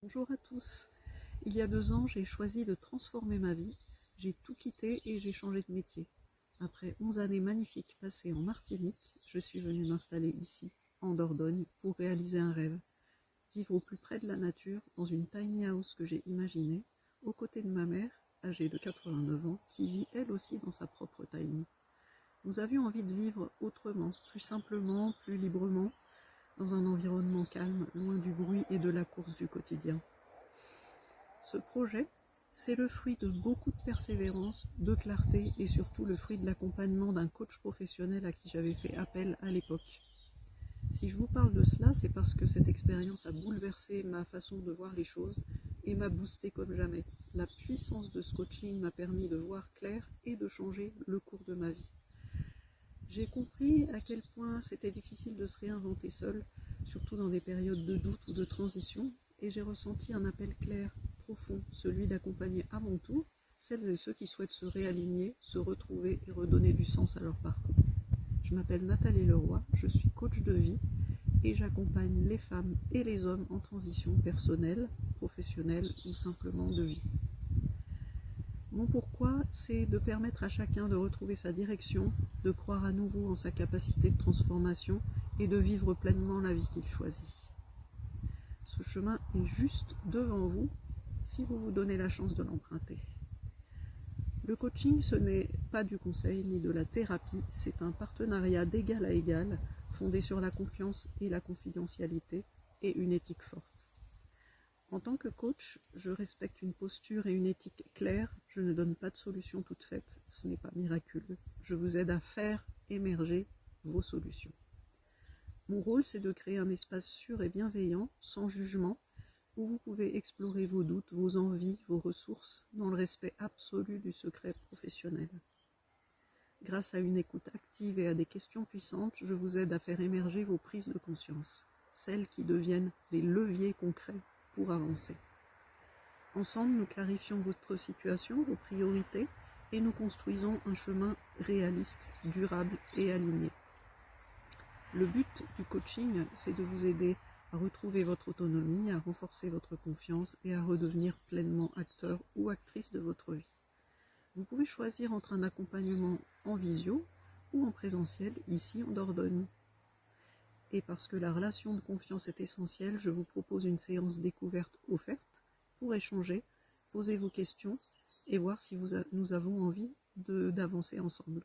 Bonjour à tous. Il y a 2 ans, j'ai choisi de transformer ma vie. J'ai tout quitté et j'ai changé de métier. Après 11 années magnifiques passées en Martinique, je suis venue m'installer ici, en Dordogne, pour réaliser un rêve. Vivre au plus près de la nature, dans une tiny house que j'ai imaginée, aux côtés de ma mère, âgée de 89 ans, qui vit elle aussi dans sa propre tiny. Nous avions envie de vivre autrement, plus simplement, plus librement, dans un environnement calme, loin du bruit et de la course du quotidien. Ce projet, c'est le fruit de beaucoup de persévérance, de clarté et surtout le fruit de l'accompagnement d'un coach professionnel à qui j'avais fait appel à l'époque. Si je vous parle de cela, c'est parce que cette expérience a bouleversé ma façon de voir les choses et m'a boosté comme jamais. La puissance de ce coaching m'a permis de voir clair et de changer le cours de ma vie. J'ai compris à quel point c'était difficile de se réinventer seul, surtout dans des périodes de doute ou de transition, et j'ai ressenti un appel clair, profond, celui d'accompagner à mon tour celles et ceux qui souhaitent se réaligner, se retrouver et redonner du sens à leur parcours. Je m'appelle Nathalie Leroy, je suis coach de vie et j'accompagne les femmes et les hommes en transition personnelle, professionnelle ou simplement de vie. Mon pourquoi, c'est de permettre à chacun de retrouver sa direction, de croire à nouveau en sa capacité de transformation et de vivre pleinement la vie qu'il choisit. Ce chemin est juste devant vous si vous vous donnez la chance de l'emprunter. Le coaching, ce n'est pas du conseil ni de la thérapie, c'est un partenariat d'égal à égal, fondé sur la confiance et la confidentialité et une éthique forte. En tant que coach, je respecte une posture et une éthique claires. Je ne donne pas de solution toute faite, ce n'est pas miraculeux. Je vous aide à faire émerger vos solutions. Mon rôle, c'est de créer un espace sûr et bienveillant, sans jugement, où vous pouvez explorer vos doutes, vos envies, vos ressources, dans le respect absolu du secret professionnel. Grâce à une écoute active et à des questions puissantes, je vous aide à faire émerger vos prises de conscience, celles qui deviennent des leviers concrets pour avancer. Ensemble, nous clarifions votre situation, vos priorités, et nous construisons un chemin réaliste, durable et aligné. Le but du coaching, c'est de vous aider à retrouver votre autonomie, à renforcer votre confiance et à redevenir pleinement acteur ou actrice de votre vie. Vous pouvez choisir entre un accompagnement en visio ou en présentiel, ici en Dordogne. Et parce que la relation de confiance est essentielle, je vous propose une séance découverte offerte pour échanger, poser vos questions et voir si nous avons envie d'avancer ensemble.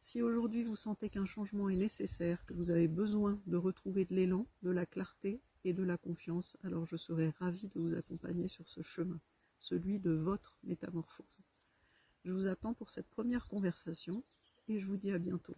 Si aujourd'hui vous sentez qu'un changement est nécessaire, que vous avez besoin de retrouver de l'élan, de la clarté et de la confiance, alors je serai ravie de vous accompagner sur ce chemin, celui de votre métamorphose. Je vous attends pour cette première conversation et je vous dis à bientôt.